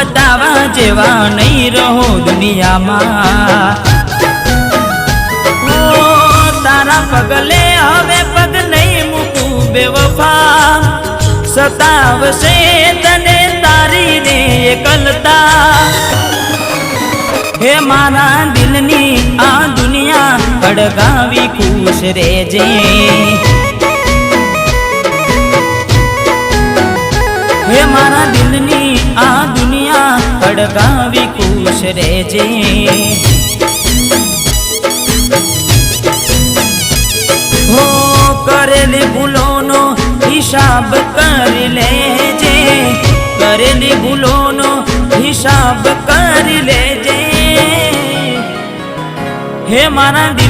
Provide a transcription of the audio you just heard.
બતાવા જેવા નહીં રહો દુનિયામાં। તારા પગલે હવે પગ નહીં મૂકું બેવફા, સતાવશે તને તારી રે એકલતા। હે મારા દિલની આ દુનિયા અડગાવી ખુશ રહેજે। હે મારા દિલની આ દુનિયા અડગાવી ખુશ રહેજે। હો કરેલી ભૂલોનો હિસાબ કરી લેજે, કરેલી ભૂલોનો હિસાબ કરી લેજે। હે મારા દિલ